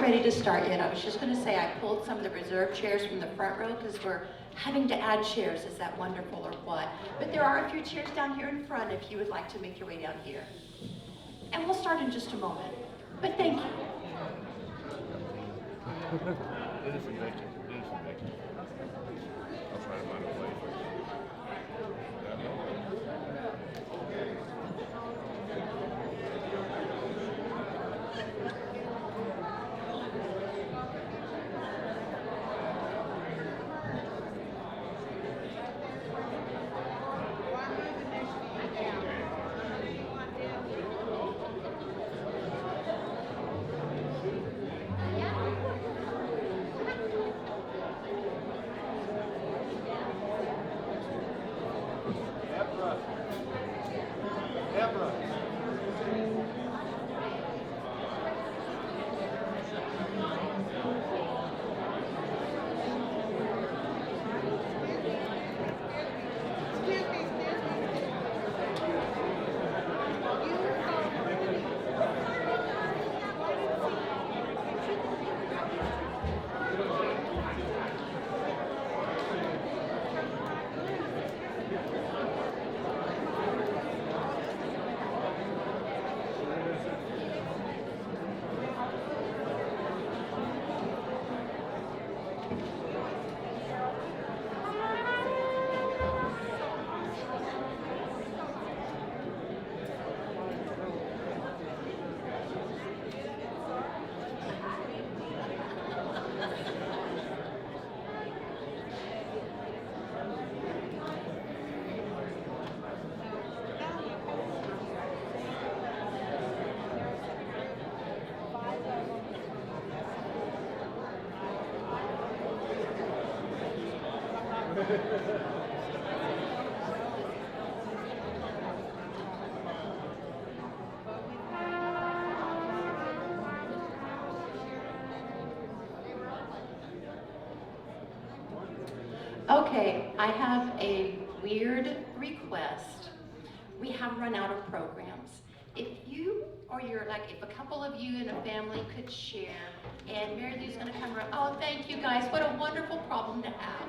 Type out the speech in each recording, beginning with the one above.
ready to start yet. I was just going to say I pulled some of the reserve chairs from the front row because we're having to add chairs. Is that wonderful or what? But there are a few chairs down here in front if you would like to make your way down here. And we'll start in just a moment. But thank you. I'll try to find a place. Okay, I have a weird request. We have run out of programs. If you or if a couple of you in a family could share, and Mary Lou's gonna come around. Oh, thank you guys, what a wonderful problem to have.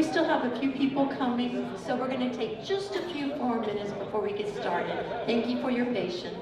We still have a few people coming, so we're going to take just a few more minutes before we get started. Thank you for your patience.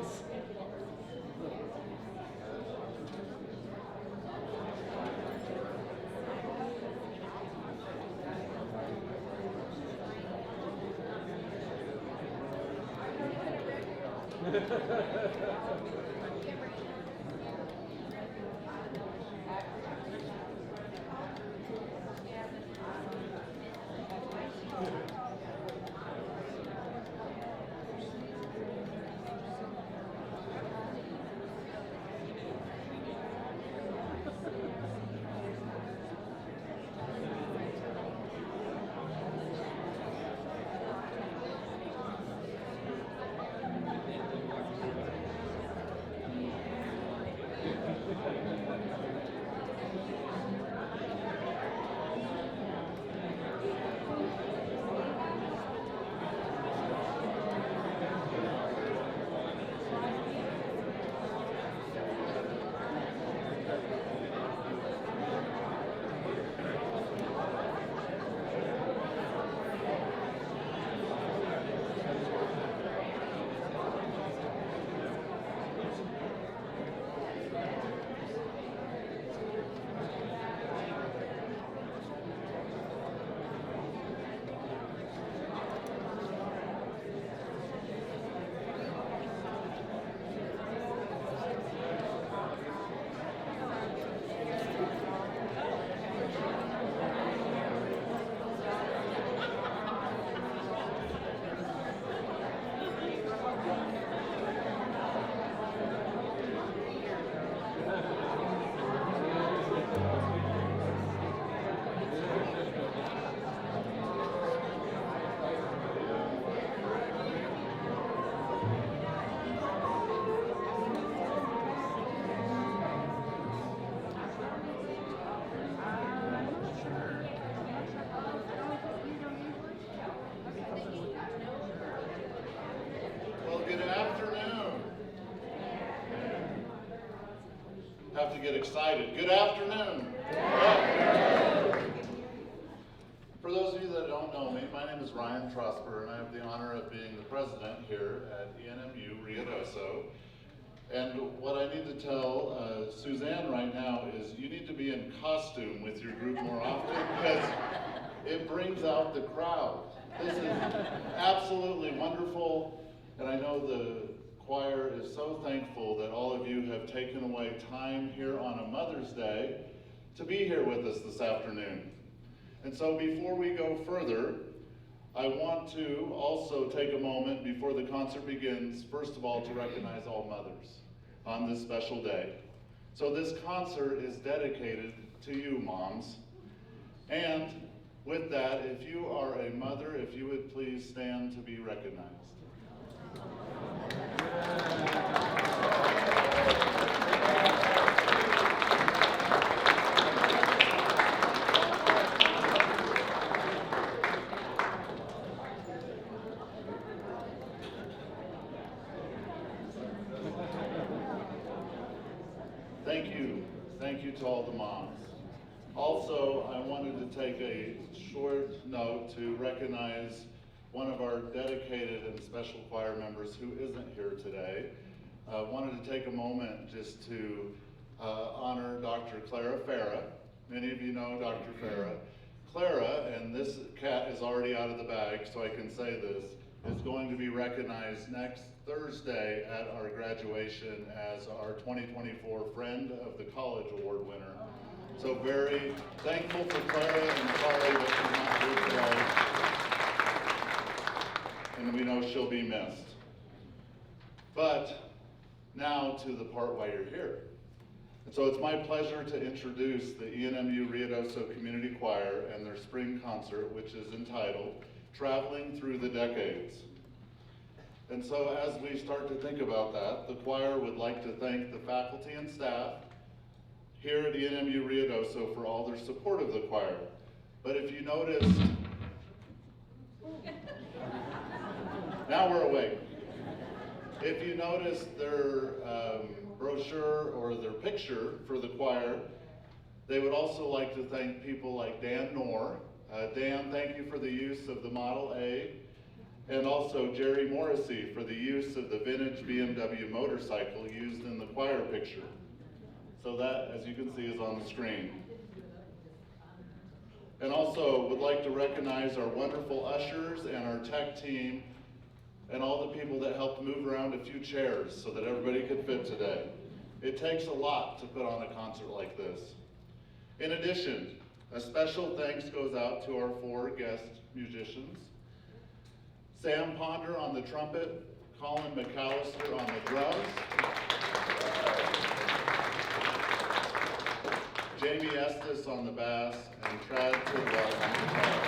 Have to get excited. Good afternoon. Yeah. For those of you that don't know me, my name is Ryan Trosper, and I have the honor of being the president here at ENMU-Ruidoso. And what I need to tell Suzanne right now is you need to be in costume with your group more often because it brings out the crowd. This is absolutely wonderful, and I know the choir is so thankful that all of you have taken away time here on a Mother's Day to be here with us this afternoon. And so before we go further, I want to also take a moment before the concert begins, first of all, to recognize all mothers on this special day. So this concert is dedicated to you, moms. And with that, if you are a mother, if you would please stand to be recognized. Thank you to all the moms. Also, I wanted to take a short note to recognize one of our dedicated and special choir members who isn't here today. Wanted to take a moment just to honor Dr. Clara Farah. Many of you know Dr. Farah. Clara, and this cat is already out of the bag, so I can say this, is going to be recognized next Thursday at our graduation as our 2024 Friend of the College Award winner. So very thankful for Clara and sorry that she's not here today. And we know she'll be missed. But now to the part why you're here. And so it's my pleasure to introduce the ENMU-Ruidoso Community Choir and their spring concert, which is entitled Traveling Through the Decades. And so as we start to think about that, the choir would like to thank the faculty and staff here at ENMU-Ruidoso for all their support of the choir. But if you noticed, now we're awake. If you notice their brochure or their picture for the choir, they would also like to thank people like Dan Knorr, Dan, thank you for the use of the Model A. And also Jerry Morrissey for the use of the vintage BMW motorcycle used in the choir picture. So that, as you can see, is on the screen. And also would like to recognize our wonderful ushers and our tech team and all the people that helped move around a few chairs so that everybody could fit today. It takes a lot to put on a concert like this. In addition, a special thanks goes out to our 4 guest musicians. Sam Ponder on the trumpet, Colin McAllister on the drums, Jamie Estes on the bass, and Trad Tidwell on the guitar.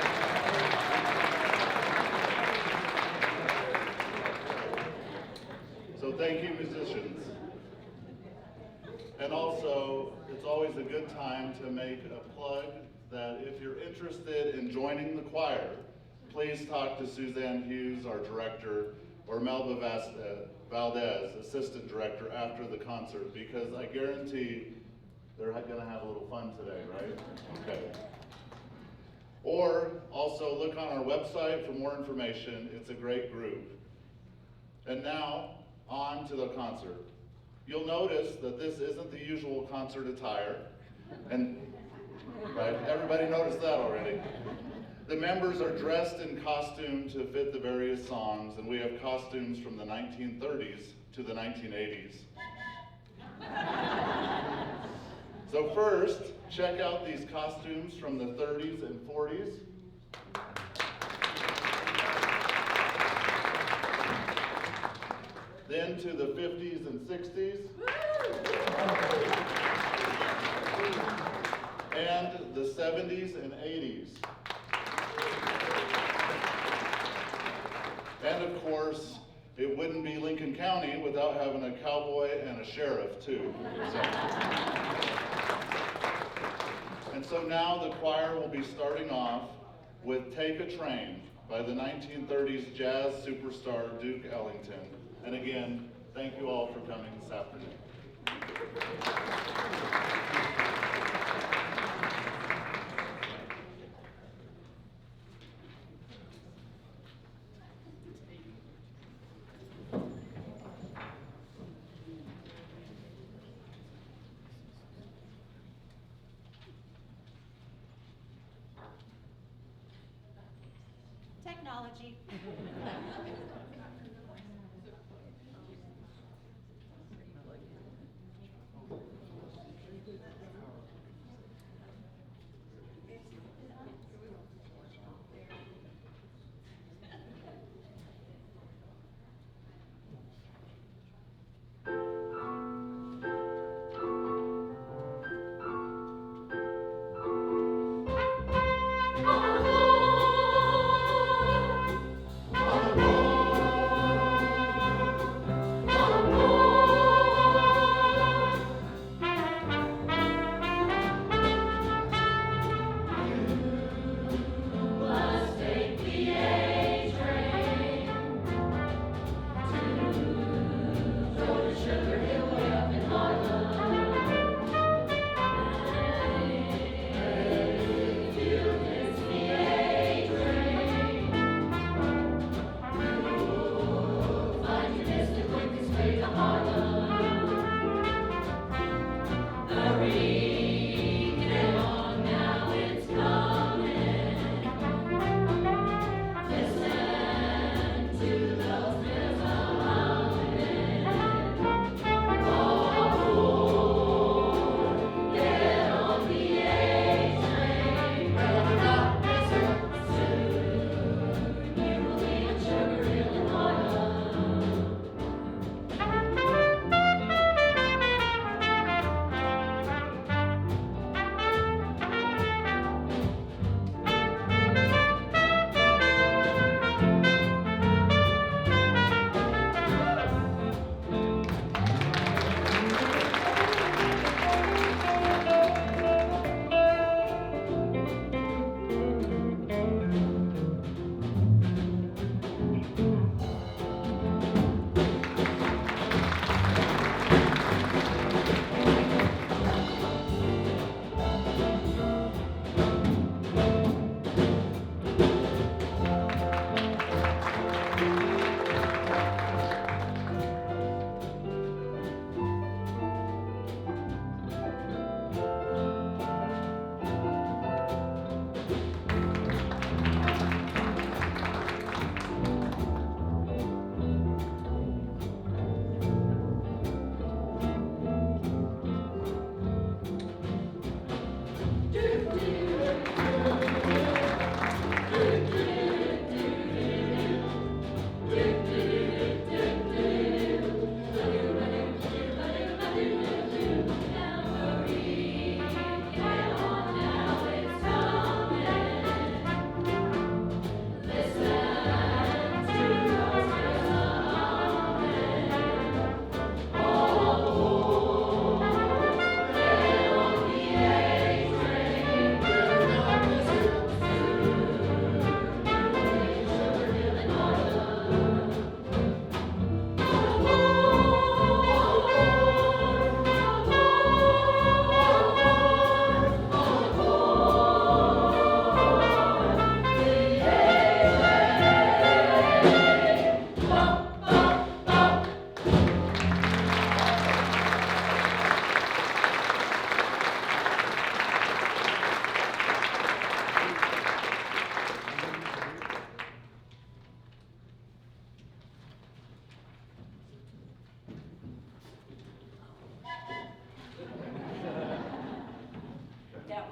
So thank you, musicians. And also, it's always a good time to make a plug that if you're interested in joining the choir, please talk to Suzanne Hughes, our director, or Melba Valdez, assistant director, after the concert, because I guarantee they're gonna have a little fun today, right? Okay. Or also look on our website for more information. It's a great group. And now, on to the concert. You'll notice that this isn't the usual concert attire, and right, everybody noticed that already. The members are dressed in costume to fit the various songs, and we have costumes from the 1930s to the 1980s. So first, check out these costumes from the 30s and 40s. Then to the 50s and 60s. And the 70s and 80s. And of course, it wouldn't be Lincoln County without having a cowboy and a sheriff too. And so now the choir will be starting off with Take a Train by the 1930s jazz superstar Duke Ellington. And again, thank you all for coming this afternoon. Technology. Oh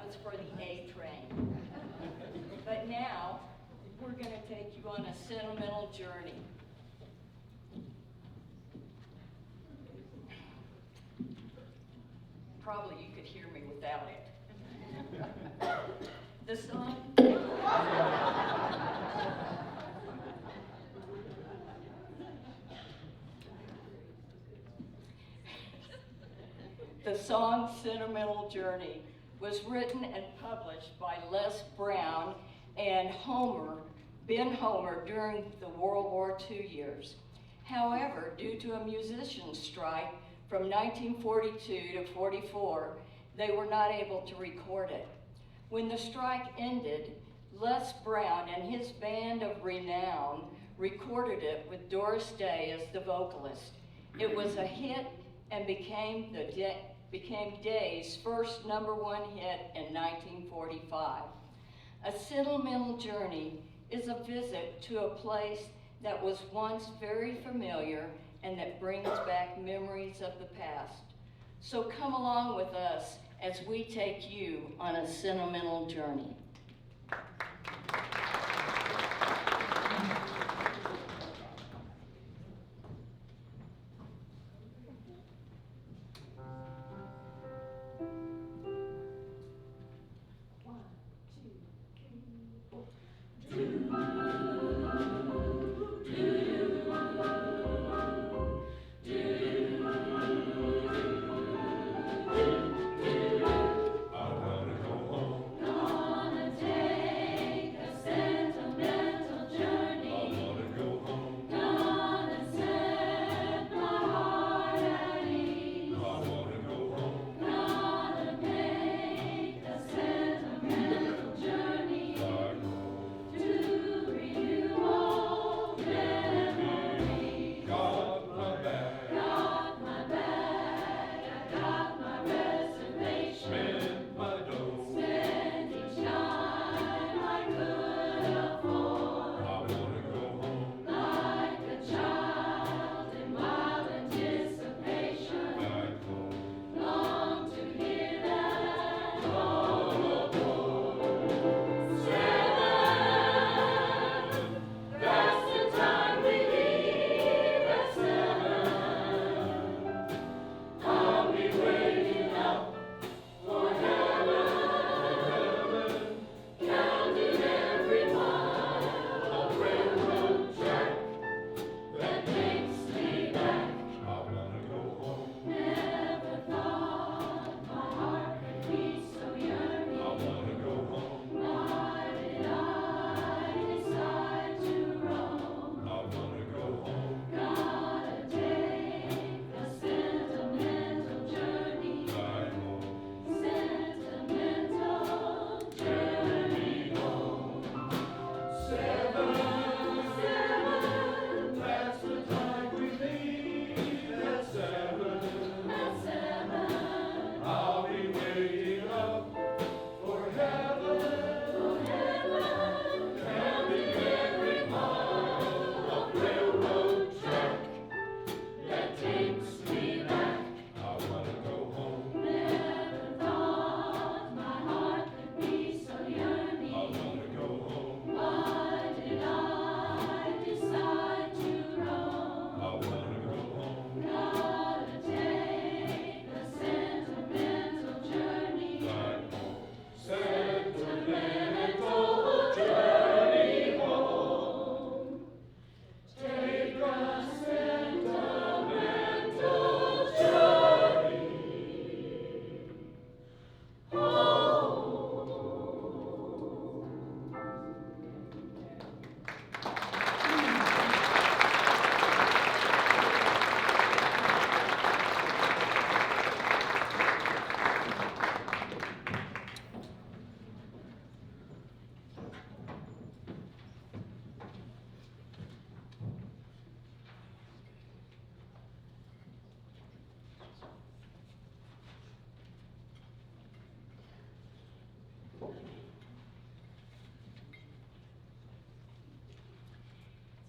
was for the A train. But now, we're going to take you on a sentimental journey. Probably you could hear me without it. The song. The song Sentimental Journey was written and published by Les Brown and Ben Homer during the World War II years. However, due to a musician's strike from 1942 to 44, they were not able to record it. When the strike ended, Les Brown and his band of renown recorded it with Doris Day as the vocalist. It was a hit and became Day's first #1 hit in 1945. A Sentimental Journey is a visit to a place that was once very familiar and that brings back memories of the past. So come along with us as we take you on a sentimental journey.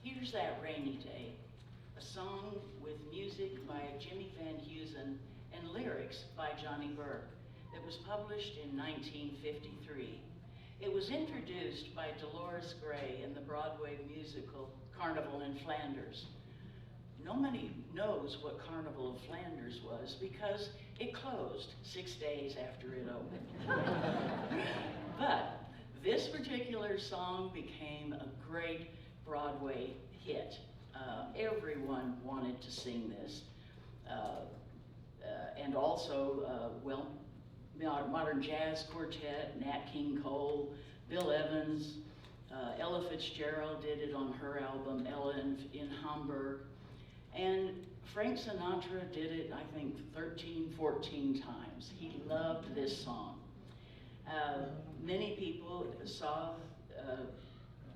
Here's That Rainy Day, a song with music by Jimmy Van Heusen and lyrics by Johnny Burke. that was published in 1953. It was introduced by Dolores Gray in the Broadway musical Carnival in Flanders. Nobody knows what Carnival of Flanders was because it closed 6 days after it opened. But this particular song became a great Broadway hit. Everyone wanted to sing this. And also, well, modern jazz quartet, Nat King Cole, Bill Evans, Ella Fitzgerald did it on her album, Ella in Hamburg. And Frank Sinatra did it, I think, 13, 14 times. He loved this song. Many people saw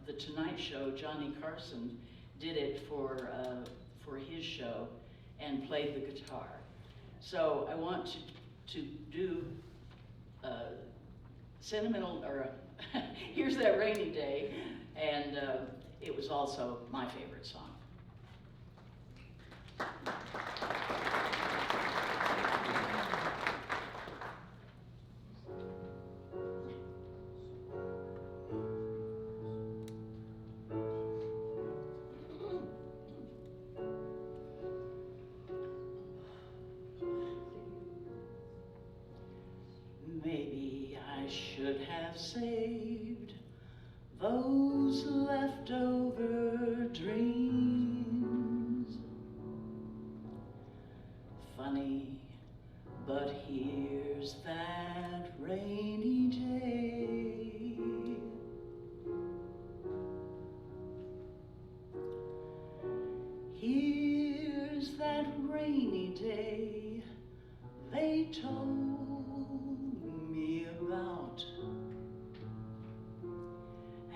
the Tonight Show. Johnny Carson did it for his show and played the guitar. So I want to do sentimental, or Here's That Rainy Day, and it was also my favorite song. Maybe I should have saved those leftover dreams. Funny, but here's that rainy day. Here's that rainy day they told me about.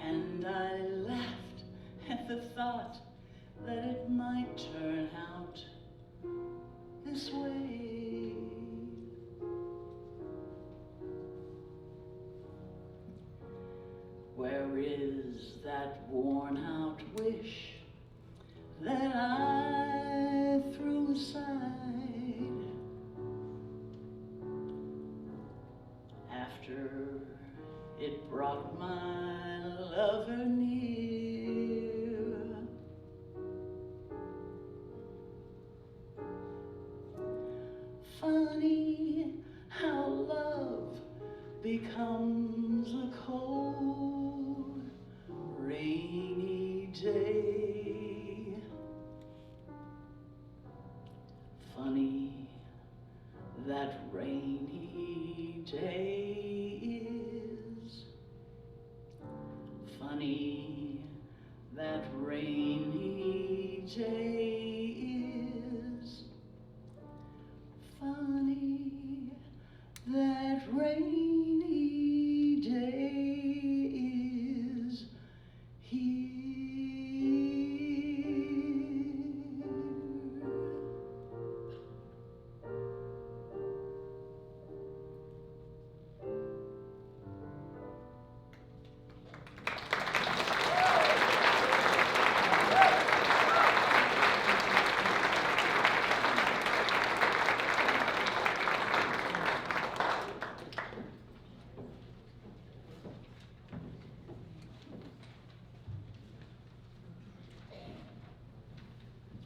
And I laughed at the thought that it might turn out this way. Where is that worn-out wish that I threw aside after it brought my lover near? Funny how love becomes a cold, rainy day. Funny that rainy day is. Funny that rainy day is. Funny that rainy day is here.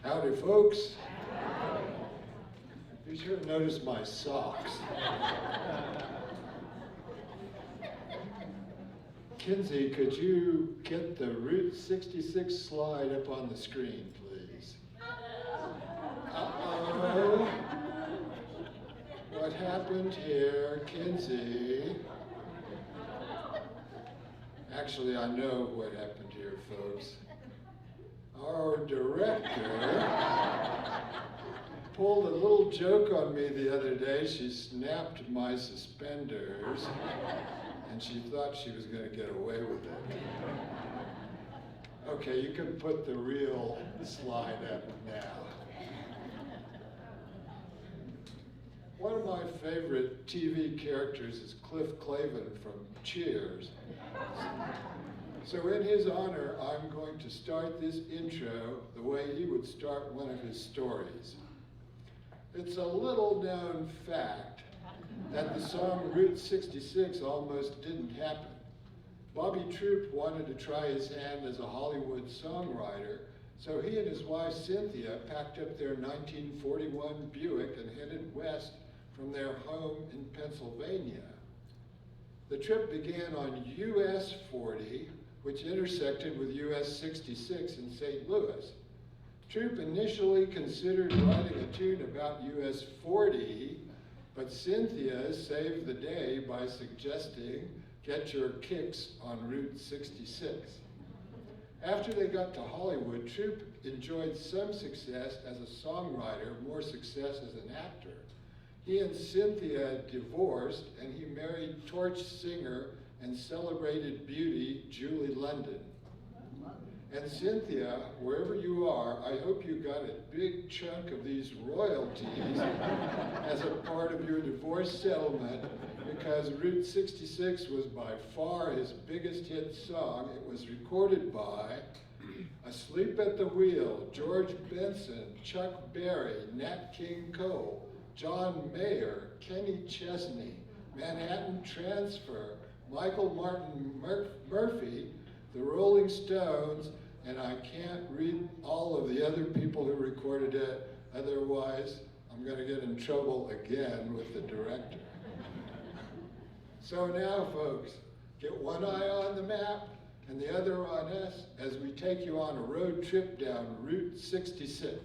Howdy, folks. Be sure to notice my socks. Kinsey, could you get the Route 66 slide up on the screen, please? Uh-oh. What happened here, Kinsey? Actually, I know what happened here, folks. Our director pulled a little joke on me the other day. She snapped my suspenders, and she thought she was going to get away with it. Okay, you can put the real slide up now. One of my favorite TV characters is Cliff Clavin from Cheers. So in his honor, I'm going to start this intro the way he would start one of his stories. It's a little known fact, that the song Route 66 almost didn't happen. Bobby Troup wanted to try his hand as a Hollywood songwriter, so he and his wife Cynthia packed up their 1941 Buick and headed west from their home in Pennsylvania. The trip began on US 40, which intersected with US 66 in St. Louis. Troup initially considered writing a tune about US 40, but Cynthia saved the day by suggesting Get Your Kicks on Route 66. After they got to Hollywood, Troup enjoyed some success as a songwriter, more success as an actor. He and Cynthia divorced, and he married torch singer and celebrated beauty Julie London. And Cynthia, wherever you are, I hope you got a big chunk of these royalties as a part of your divorce settlement, because Route 66 was by far his biggest hit song. It was recorded by Asleep at the Wheel, George Benson, Chuck Berry, Nat King Cole, John Mayer, Kenny Chesney, Manhattan Transfer, Michael Martin Murphy, the Rolling Stones, and I can't read all of the other people who recorded it, otherwise I'm going to get in trouble again with the director. So now, folks, get one eye on the map and the other on us as we take you on a road trip down Route 66.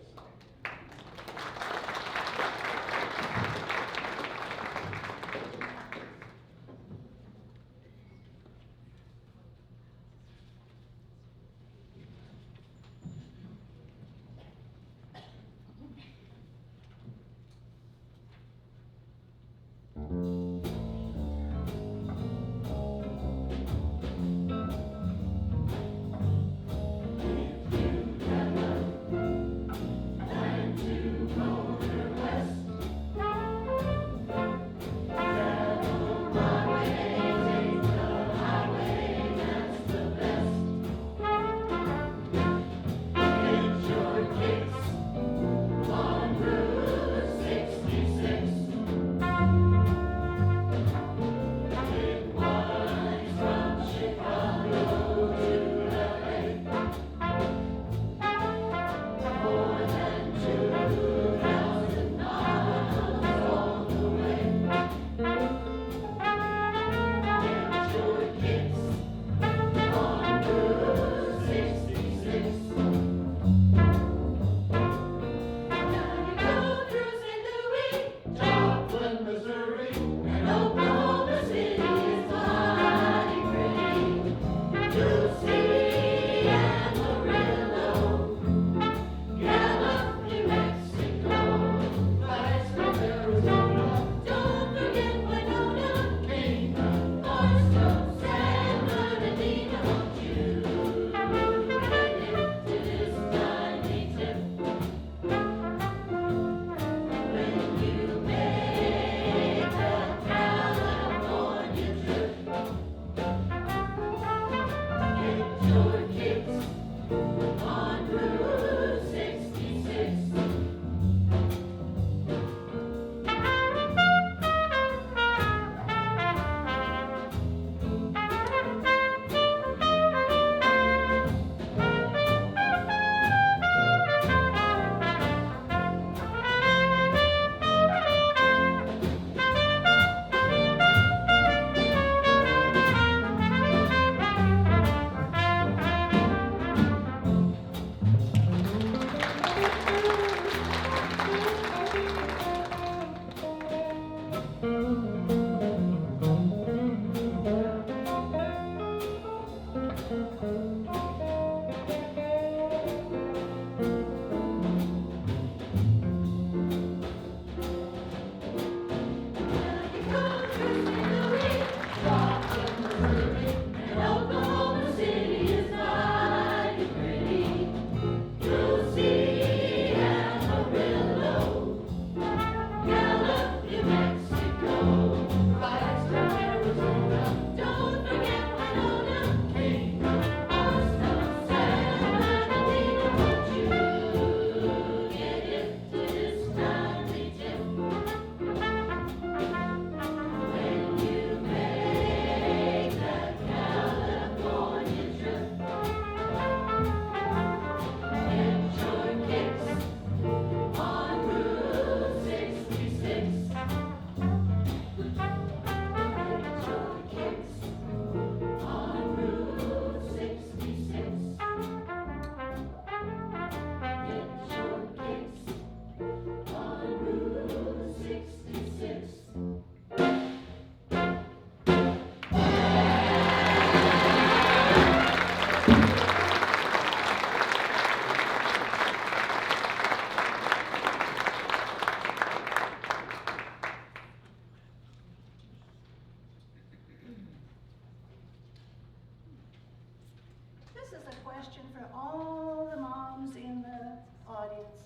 question for all the moms in the audience.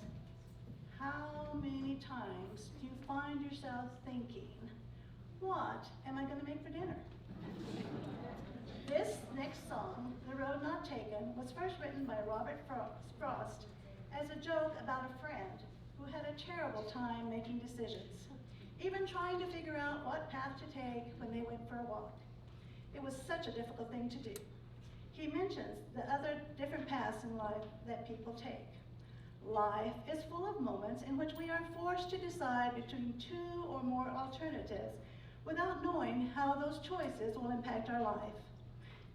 How many times do you find yourself thinking, what am I gonna make for dinner? This next song, The Road Not Taken, was first written by Robert Frost as a joke about a friend who had a terrible time making decisions, even trying to figure out what path to take when they went for a walk. It was such a difficult thing to do. He mentions the other different paths in life that people take. Life is full of moments in which we are forced to decide between two or more alternatives without knowing how those choices will impact our life.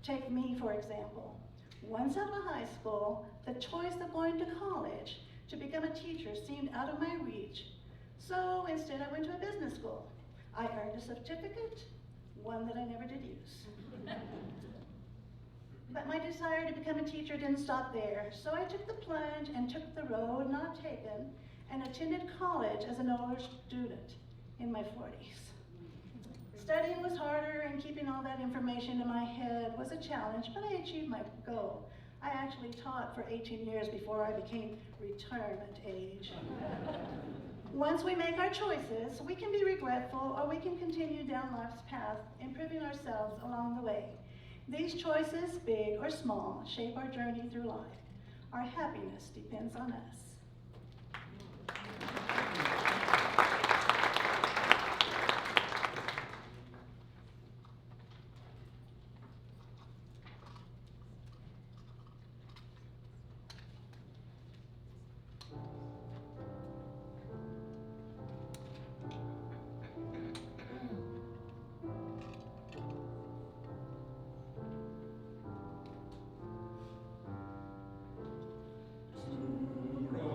Take me, for example. Once out of high school, the choice of going to college to become a teacher seemed out of my reach. So instead I went to a business school. I earned a certificate, one that I never did use. But my desire to become a teacher didn't stop there, so I took the plunge and took the road not taken and attended college as an older student in my 40s. Studying was harder and keeping all that information in my head was a challenge, but I achieved my goal. I actually taught for 18 years before I became retirement age. Once we make our choices, we can be regretful or we can continue down life's path, improving ourselves along the way. These choices, big or small, shape our journey through life. Our happiness depends on us. To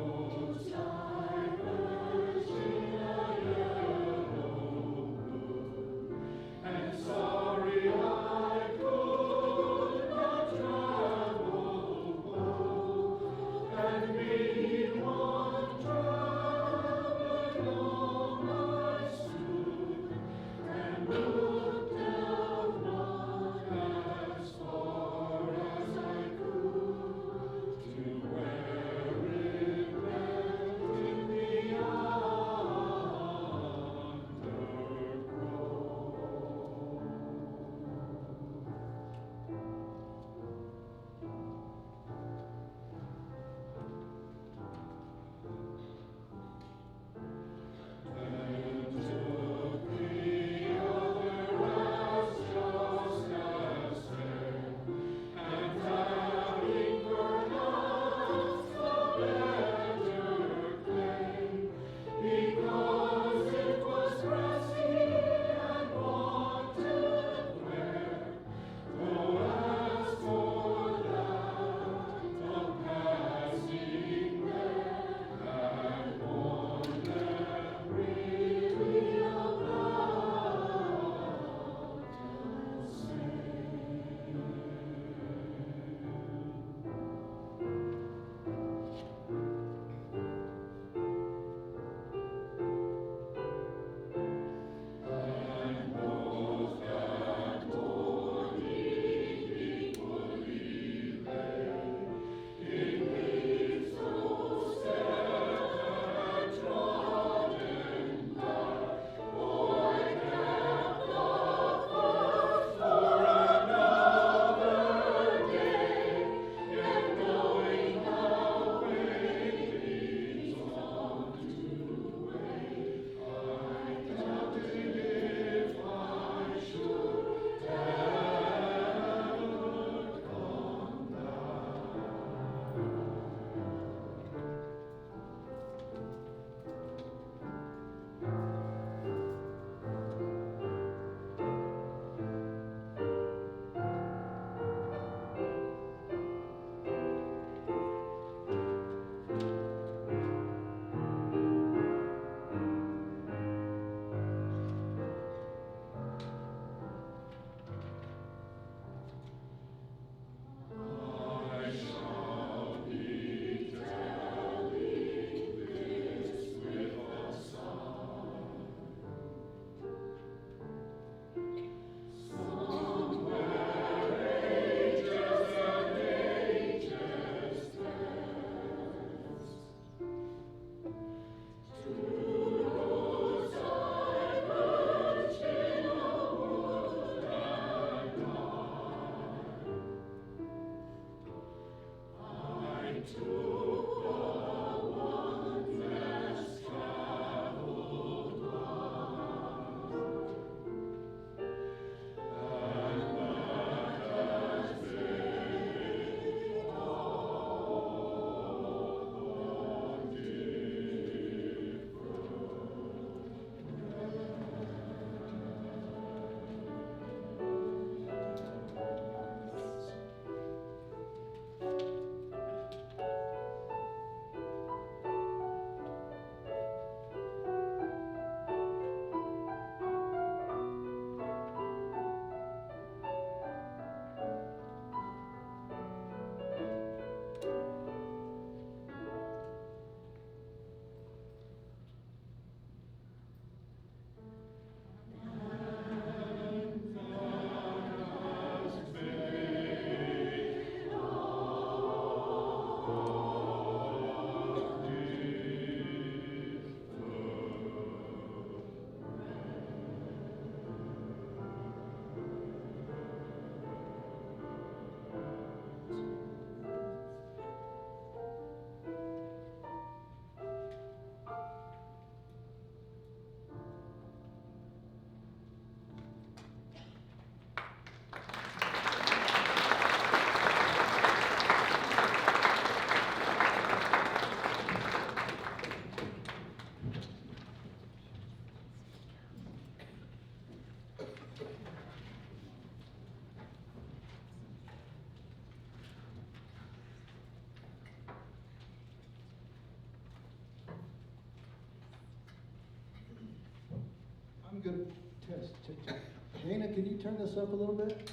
Dana, can you turn this up a little bit?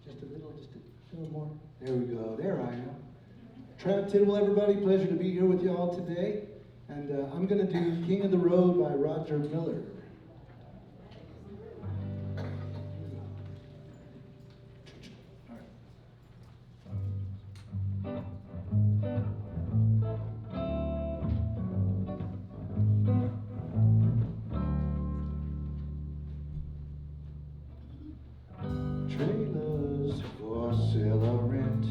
Just a little more. There we go. There I am. Trav Tidwell, everybody. Pleasure to be here with you all today. And I'm going to do King of the Road by Roger Miller. Trailers for sale or rent.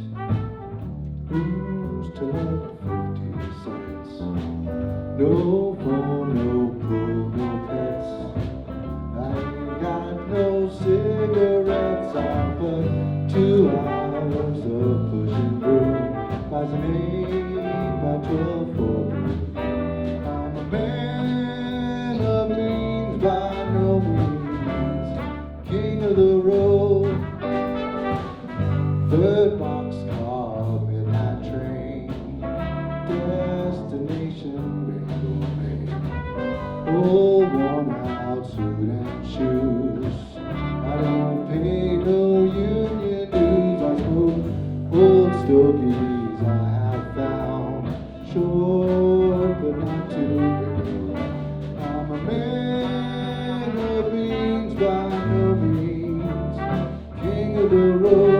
Who's to let 50 cents? No phone, no pool, no pets. I ain't got no cigarettes. I put 2 hours of pushing through. Buys an 8 by 12 for me. I'm a man of means by no means. King of the road. Third boxcar, midnight train. Destination, Bangor, Maine. Old worn out suit and shoes. I don't pay no union dues. I smoke old stogies I have found. Short but not too big. I'm a man of means by no means. King of the road.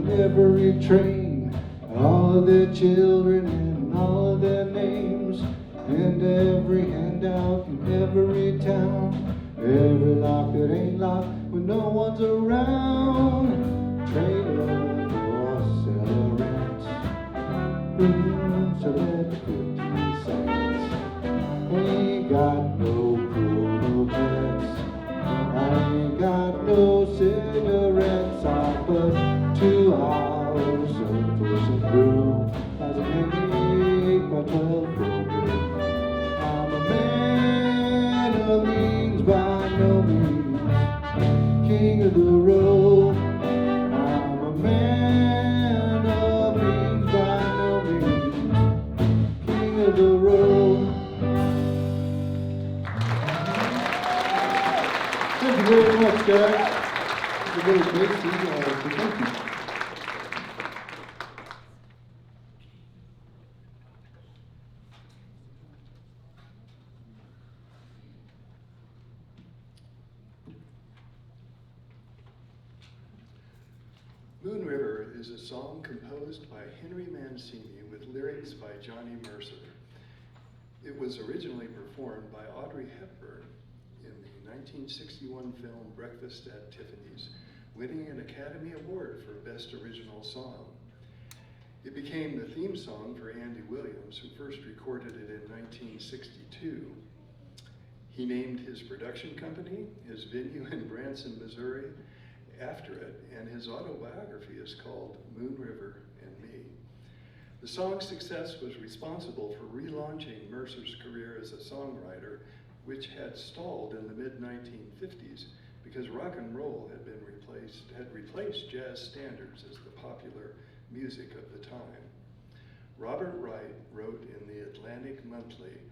Every train, all of their children and all of their names, and every handout in every town, every lock that ain't locked when no one's around. Trailer for sale or rent, rooms to let 50 cents. Ain't got no pool, no pets. I ain't got no cigarettes. I put 2 hours of pushing through as an 8 by 12 program. I'm a man of means by no means. King of the road. I'm a man of means by no means. King of the road. Thank you very much, guys. It's a very tasty, thank you. Moon River is a song composed by Henry Mancini with lyrics by Johnny Mercer. It was originally performed by Audrey Hepburn in the 1961 film Breakfast at Tiffany's, winning an Academy Award for Best Original Song. It became the theme song for Andy Williams, who first recorded it in 1962. He named his production company, his venue in Branson, Missouri, after it, and his autobiography is called Moon River and Me. The song's success was responsible for relaunching Mercer's career as a songwriter, which had stalled in the mid-1950s because rock and roll had replaced jazz standards as the popular music of the time. Robert Wright wrote in the Atlantic Monthly,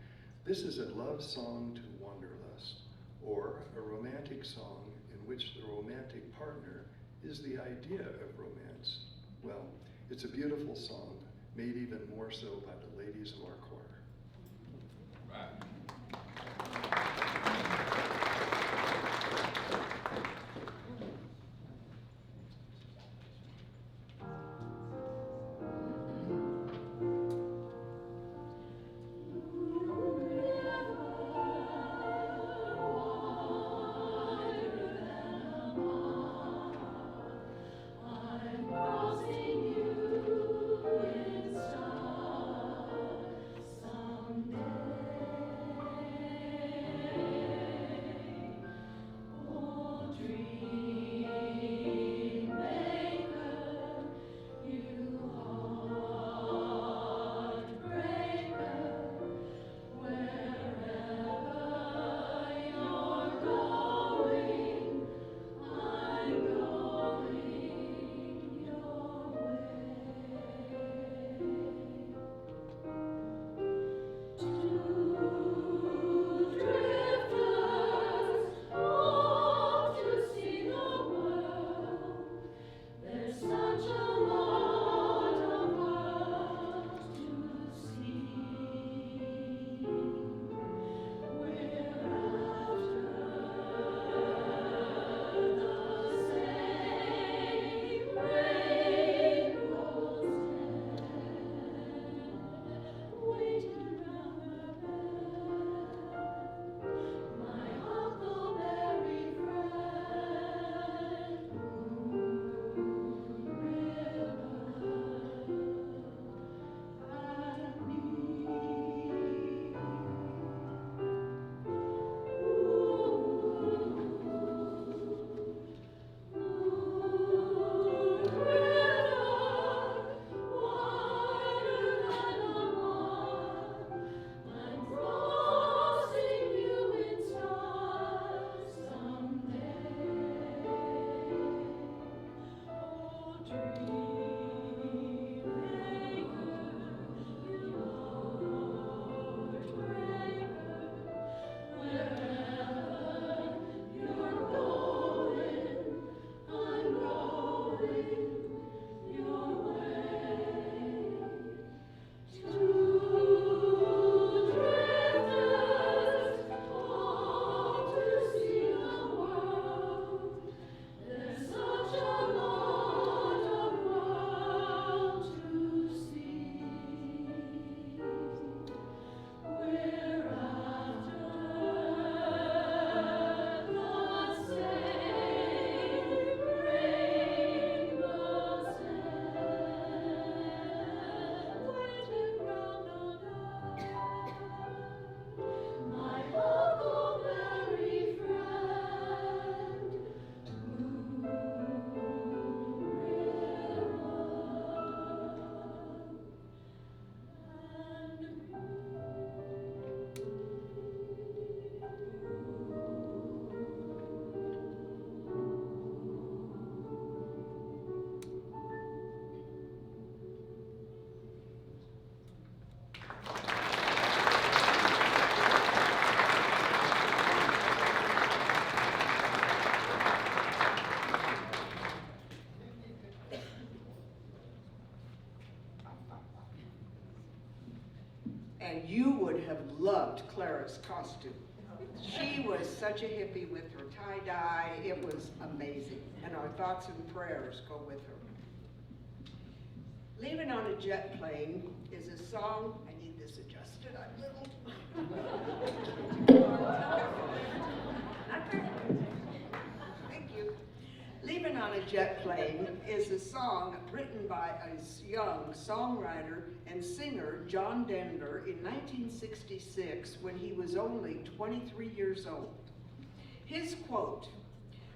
"This is a love song to wanderlust, or a romantic song in which the romantic partner is the idea of romance." Well, it's a beautiful song, made even more so by the ladies of our choir. Right. River. you would have loved Clara's costume. She was such a hippie with her tie-dye. It was amazing. And our thoughts and prayers go with her. Leaving on a Jet Plane is a song, I need this adjusted, I'm little. Thank you. Leaving on a Jet Plane is a song written by a young songwriter and singer, John Denver, in 1966 when he was only 23 years old. His quote,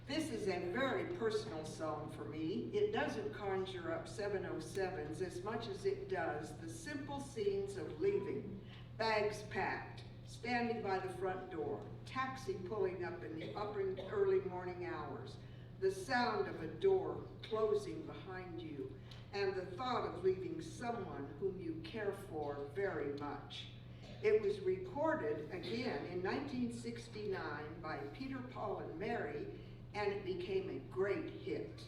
"This is a very personal song for me. It doesn't conjure up 707s as much as it does the simple scenes of leaving, bags packed, standing by the front door, taxi pulling up in the early morning hours, the sound of a door closing behind you, and the thought of leaving someone whom you care for very much." It was recorded again in 1969 by Peter, Paul, and Mary, and it became a great hit.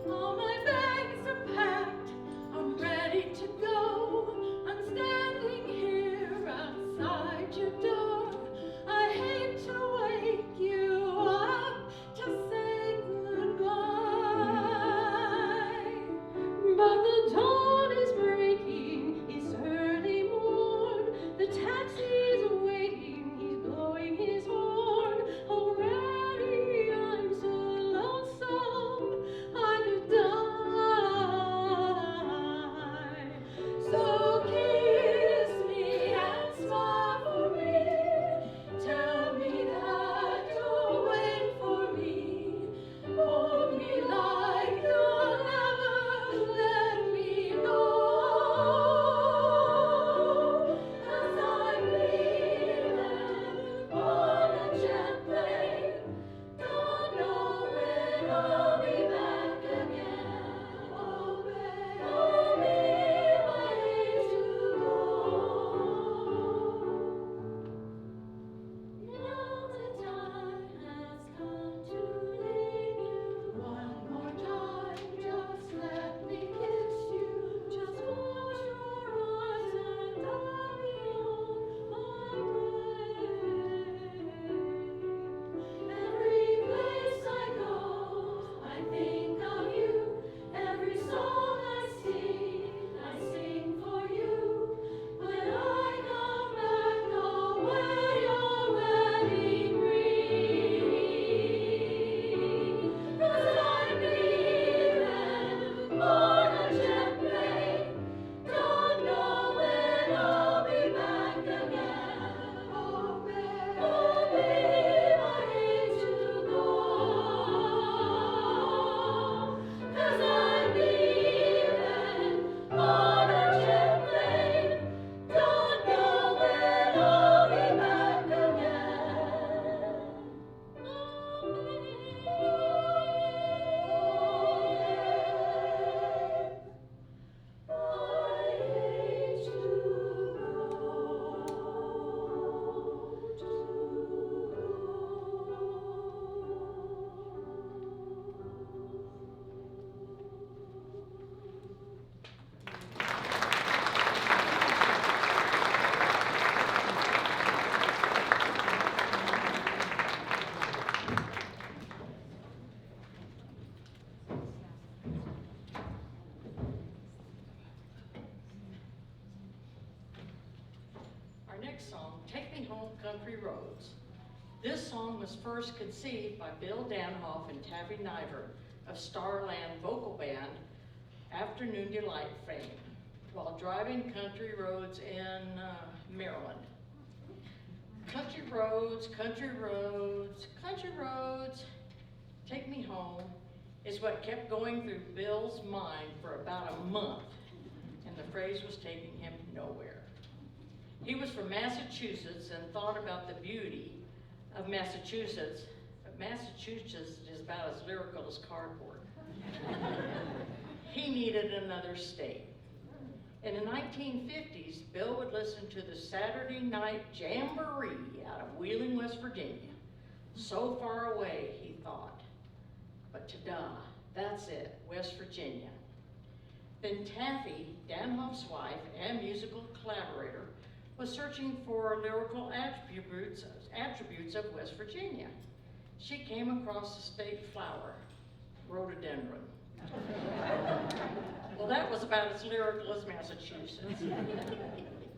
All my bags are packed, I'm ready to go. I'm standing here outside your door. I hate to wake you up to say goodbye, but the dawn is breaking, it's early morn. The taxi's waiting, he's blowing his horn. Already I'm so lonesome I could die. So kiss me and smile for me. Tell me that you'll wait for me. Hold me like you'll never let me go. 'Cause I'm leaving on a jet plane. Don't know when I'll be back again. Oh, baby, I hate to go. Now the time has come to leave you. One more time, just let me kiss you. Just close your eyes and I'll be on my way. Every place I go, I think of you. Every song I sing for you. When I come back, I'll wear your wedding ring. 'Cause I'm leaving on a jet plane. Don't know when I'll be back again. Oh, babe, I hate to go. 'Cause I'm leaving on a jet plane. Don't know when I'll be back again. I hate to Our next song, Take Me Home, Country Roads. This song was first conceived by Bill Danhoff and Tabby Niver of Starland Vocal Band, Afternoon Delight fame, while driving country roads in Maryland. Country roads, country roads, country roads, take me home is what kept going through Bill's mind for about a month, and the phrase was taking him nowhere. He was from Massachusetts and thought about the beauty of Massachusetts, but Massachusetts is about as lyrical as cardboard. He needed another state. In the 1950s, Bill would listen to the Saturday Night Jamboree out of Wheeling, West Virginia. So far away, he thought. But ta-da, that's it, West Virginia. Then Taffy, Danhoff's wife and musical collaborator, was searching for lyrical attributes of West Virginia. She came across the state flower, rhododendron. Well, that was about as lyrical as Massachusetts.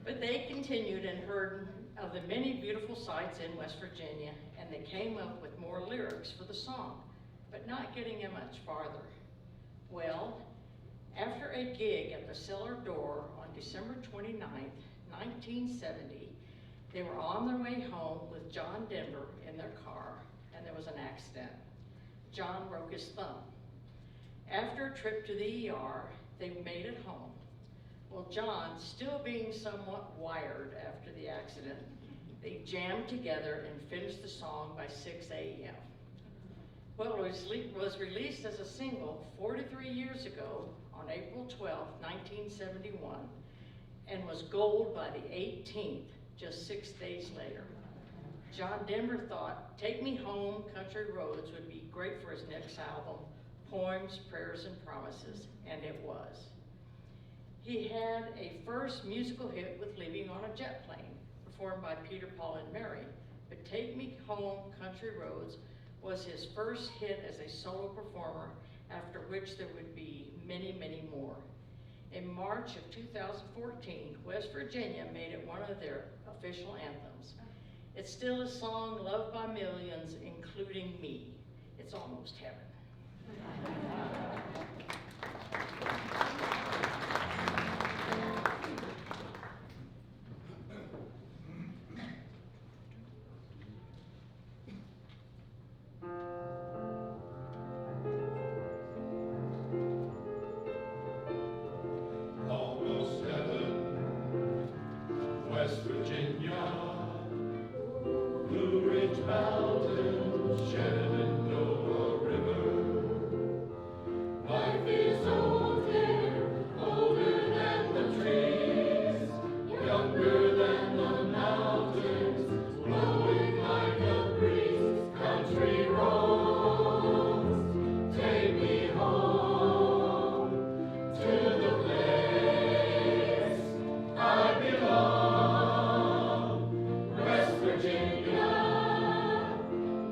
But they continued and heard of the many beautiful sights in West Virginia, and they came up with more lyrics for the song, but not getting it much farther. Well, after a gig at the Cellar Door on December 29th, 1970, they were on their way home with John Denver in their car, and there was an accident. John broke his thumb. After a trip to the ER, they made it home. Well, John, still being somewhat wired after the accident, they jammed together and finished the song by 6 a.m. Well, it was released as a single 43 years ago on April 12, 1971, and was gold by the 18th, just 6 days later. John Denver thought Take Me Home, Country Roads would be great for his next album, Poems, Prayers, and Promises, and it was. He had a first musical hit with Leaving on a Jet Plane, performed by Peter, Paul, and Mary, but Take Me Home, Country Roads was his first hit as a solo performer, after which there would be many, many more. In March of 2014, West Virginia made it one of their official anthems. It's still a song loved by millions, including me. It's almost heaven. Almost heaven, West Virginia, Blue Ridge Mountains, Shenandoah River. Life is old here, older than the trees, younger than the mountains, blowing like a breeze. Country roads, take me home to the place I belong. West Virginia,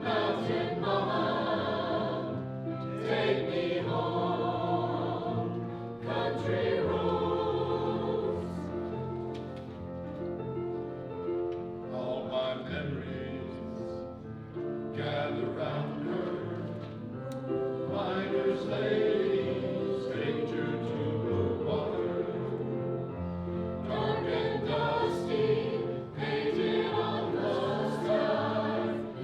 mountain mama, take me home. Country roads. All my memories gather round her, miner's lady, stranger to blue water. Dark and dusty, painted on the sky,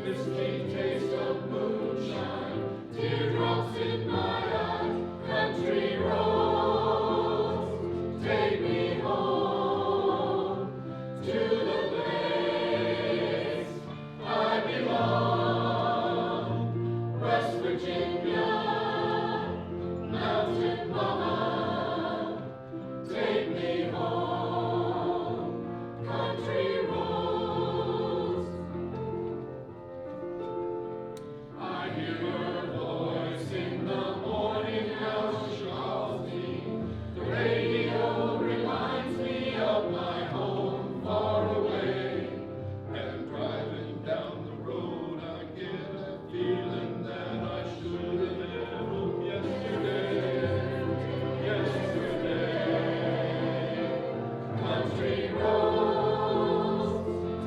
misty taste of moonshine, teardrops in my eyes. Country roads, take me home to the place I belong. West Virginia, mountain mama, take me home. Country roads. I hear her voice in the morning house. She calls me. The radio reminds me of my home far away. And driving down the road, I get a feeling that I should have been home yesterday. Country roads,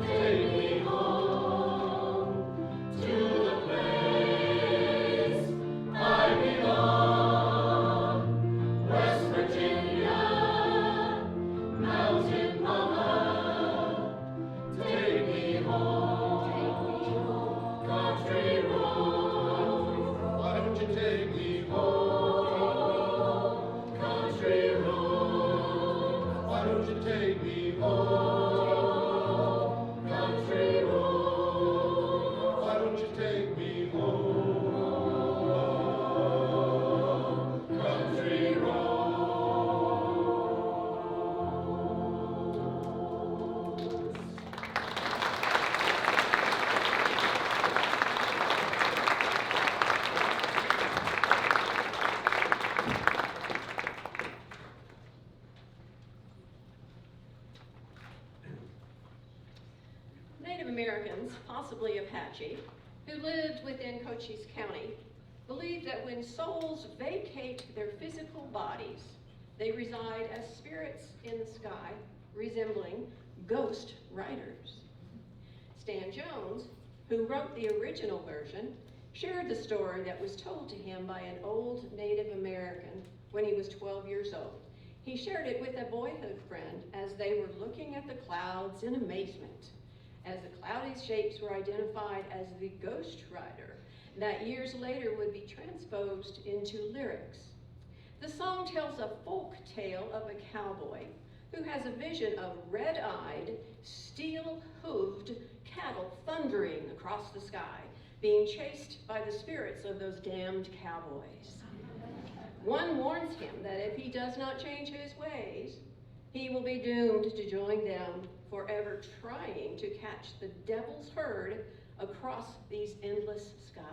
take me home to the place I belong. West Virginia, mountain mama, take me home. Country roads, why don't you take me home? Country roads, why don't you take me home? Country roads, why don't you take me home? Americans, possibly Apache, who lived within Cochise County, believed that when souls vacate their physical bodies, they reside as spirits in the sky, resembling ghost riders. Stan Jones, who wrote the original version, shared the story that was told to him by an old Native American when he was 12 years old. He shared it with a boyhood friend as they were looking at the clouds in amazement, as the cloudy shapes were identified as the ghost rider that years later would be transposed into lyrics. The song tells a folk tale of a cowboy who has a vision of red-eyed, steel-hooved cattle thundering across the sky, being chased by the spirits of those damned cowboys. One warns him that if he does not change his ways, he will be doomed to join them, forever trying to catch the devil's herd across these endless skies.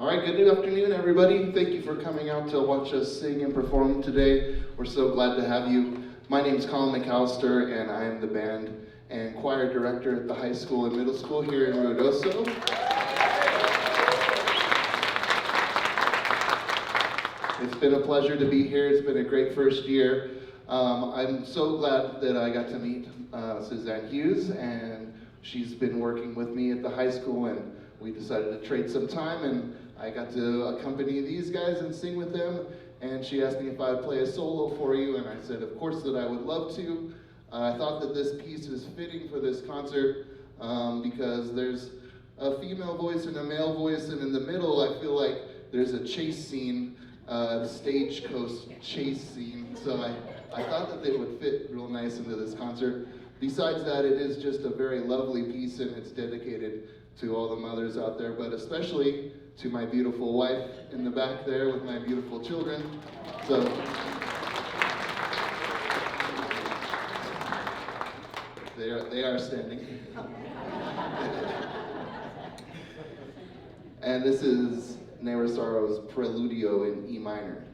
All right, good afternoon, everybody. Thank you for coming out to watch us sing and perform today. We're so glad to have you. My name is Colin McAllister, and I am the band. and choir director at the high school and middle school here in Ruidoso. It's been a pleasure to be here. It's been a great first year. I'm so glad that I got to meet Suzanne Hughes, and she's been working with me at the high school, and we decided to trade some time, and I got to accompany these guys and sing with them, and she asked me if I'd play a solo for you, and I said of course that I would love to. I thought that this piece is fitting for this concert because there's a female voice and a male voice, and in the middle I feel like there's a chase scene, stagecoach chase scene, so I thought that they would fit real nice into this concert. Besides that, it is just a very lovely piece, and it's dedicated to all the mothers out there, but especially to my beautiful wife in the back there with my beautiful children. So, they are standing. And this is Nerasaro's Preludio in E minor.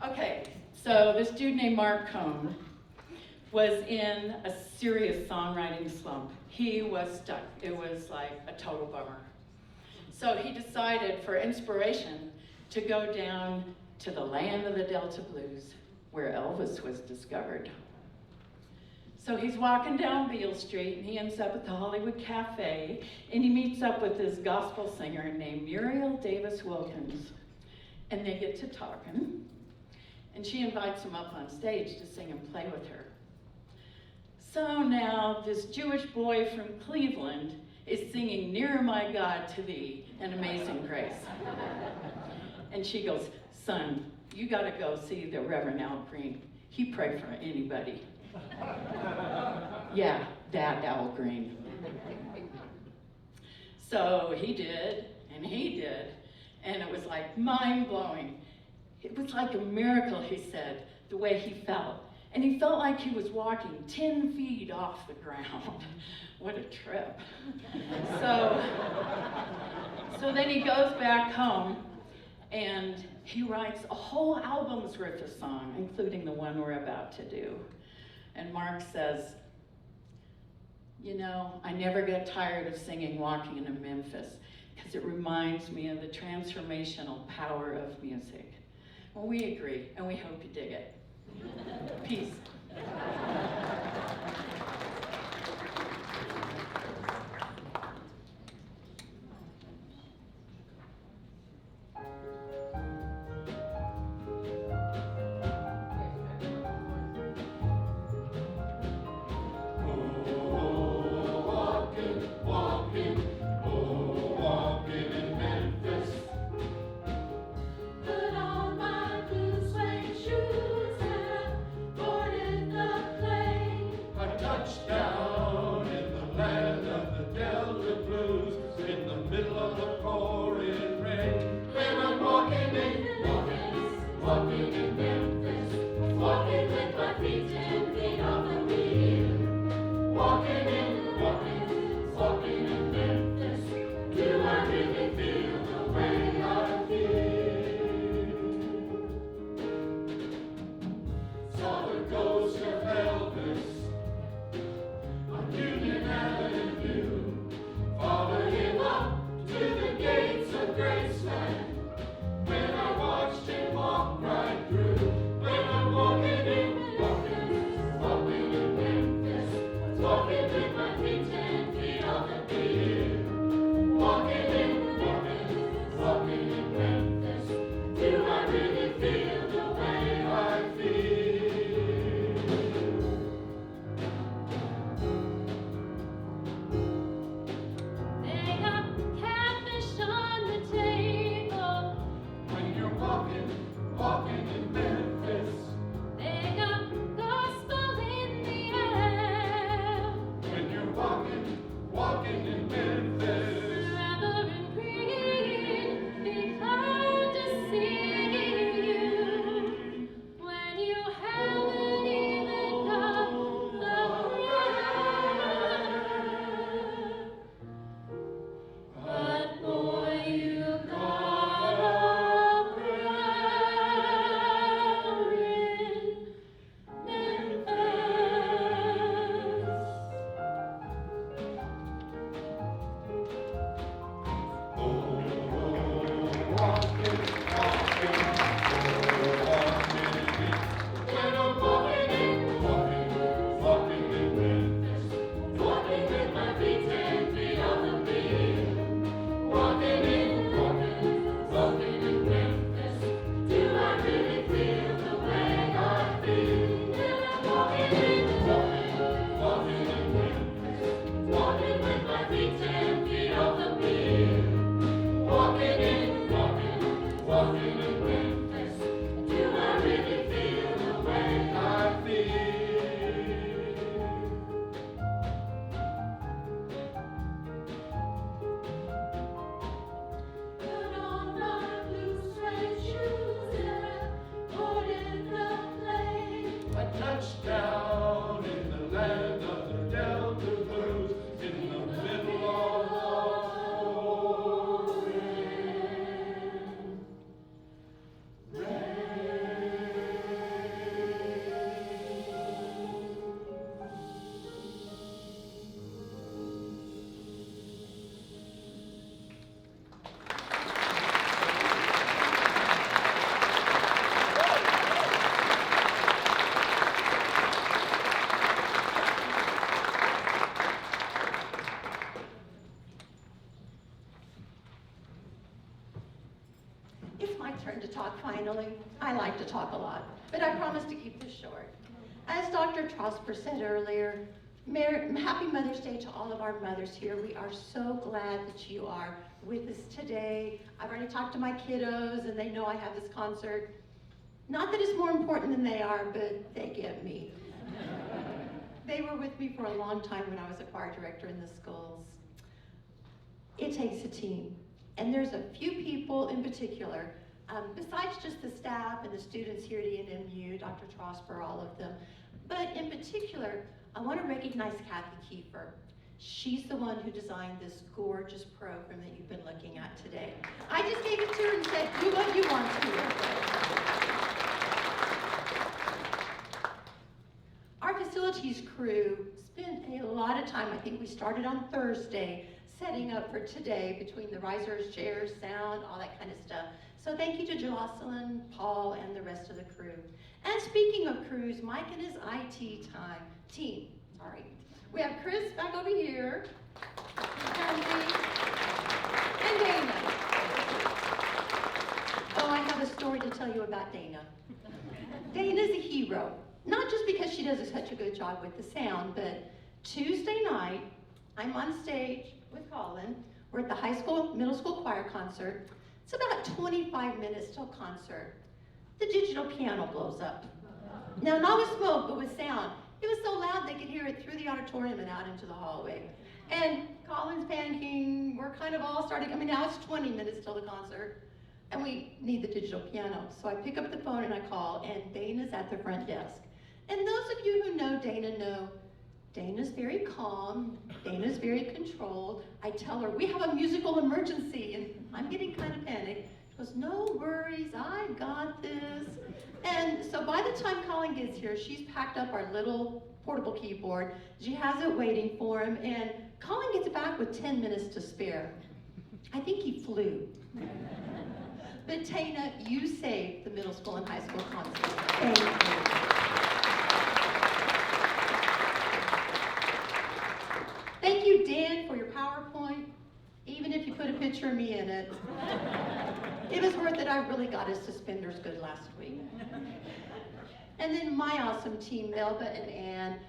Okay, so this dude named Mark Cohn was in a serious songwriting slump. He was stuck. It was like a total bummer. So he decided for inspiration to go down to the land of the Delta Blues, where Elvis was discovered. So he's walking down Beale Street, and he ends up at the Hollywood Cafe, and he meets up with this gospel singer named Muriel Davis Wilkins. And they get to talking, and she invites him up on stage to sing and play with her. So now this Jewish boy from Cleveland is singing Nearer My God to Thee, an Amazing Grace. And she goes, son, you gotta go see the Reverend Al Green. He prayed for anybody. Yeah, that Al Green. So he did, and he did, and it was like mind-blowing. It was like a miracle, he said, the way he felt. And he felt like he was walking 10 feet off the ground. What a trip. So then he goes back home, and he writes a whole album's worth of song, including the one we're about to do. And Mark says, you know, I never get tired of singing Walking into Memphis, because it reminds me of the transformational power of music. Well, we agree, and we hope you dig it. Peace. Put on my blue suede shoes and boarded the plane. A touchdown in the land of the Delta Blues, in the middle of the pouring rain. When I'm walking in Memphis, walking with my feet 10 feet off the wheel. Walking in Memphis, do I really feel the way I feel? Saw the ghost of Elvis on Union Avenue, followed him up to the gates of Graceland. When I watched him walk right through, finally, I like to talk a lot, but I promise to keep this short. As Dr. Trosper said earlier, happy Mother's Day to all of our mothers here. We are so glad that you are with us today. I've already talked to my kiddos and they know I have this concert. Not that it's more important than they are, but they get me. They were with me for a long time when I was a choir director in the schools. It takes a team. And there's a few people in particular, besides just the staff and the students here at ENMU, Dr. Trosper, all of them, but in particular, I want to recognize Kathy Kiefer. She's the one who designed this gorgeous program that you've been looking at today. I just gave it to her and said, do what you want to. Our facilities crew spent a lot of time, I think we started on Thursday, setting up for today between the risers, chairs, sound, all that kind of stuff. So thank you to Jocelyn, Paul, and the rest of the crew. And speaking of crews, Mike and his IT team. We have Chris back over here, and Dana. Oh, I have a story to tell you about Dana. Dana's a hero, not just because she does such a good job with the sound, but Tuesday night, I'm on stage with Colin. We're at the high school, middle school choir concert. It's about 25 minutes till concert. The digital piano blows up. Now, not with smoke, but with sound. It was so loud they could hear it through the auditorium and out into the hallway. And Colin's panicking, we're kind of all starting, now it's 20 minutes till the concert, and we need the digital piano. So I pick up the phone and I call, and Dana's at the front desk. And those of you who know Dana know, Dana's very calm, Dana's very controlled. I tell her, we have a musical emergency, and I'm getting kind of panicked. She goes, no worries, I got this. And so by the time Colin gets here, she's packed up our little portable keyboard. She has it waiting for him, and Colin gets back with 10 minutes to spare. I think he flew. But Tana, you saved the middle school and high school concert. Thank you. Thank you, Dan, for your PowerPoint, even if you put a picture of me in it. It was worth it. I really got his suspenders good last week. And then my awesome team, Melba and Ann.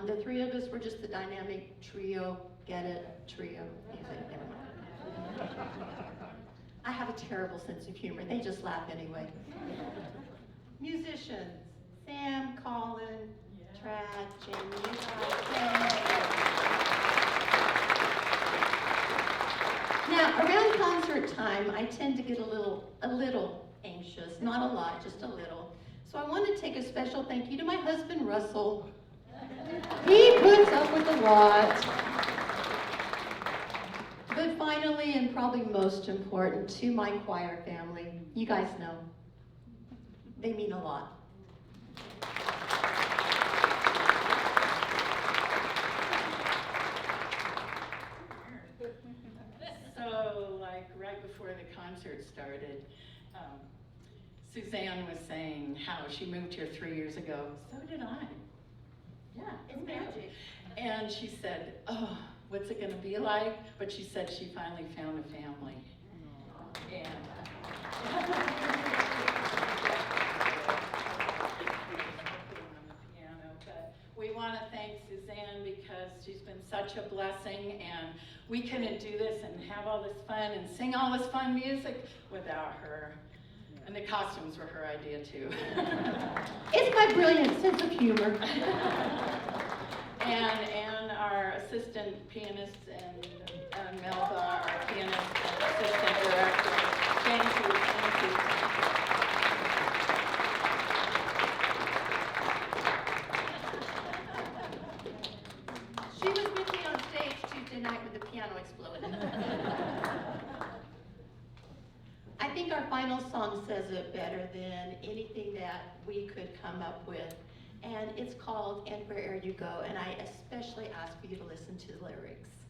The three of us were just the dynamic trio. Get it? Trio. Never mind. I have a terrible sense of humor. They just laugh anyway. Musicians, Sam, Colin, Trad, Jamie, Now, around concert time, I tend to get a little anxious, not a lot, just a little. So I want to take a special thank you to my husband, Russell. He puts up with a lot. But finally, and probably most important, to my choir family. You guys know, they mean a lot. So, like, right before the concert started, Suzanne was saying how she moved here 3 years ago. So did I. Yeah, It's magic. And she said, oh, what's it gonna be like? But she said she finally found a family. And but we want to thank Suzanne because she's been such a blessing, and we couldn't do this and have all this fun and sing all this fun music without her. And the costumes were her idea too. It's my brilliant sense of humor. And our assistant pianist and Melba, our pianist and assistant director. Thank you, thank you. She was with me on stage Tuesday night when the piano exploded. I think our final song says it better than anything that we could come up with. And it's called And Where'er You Go, and I especially ask for you to listen to the lyrics.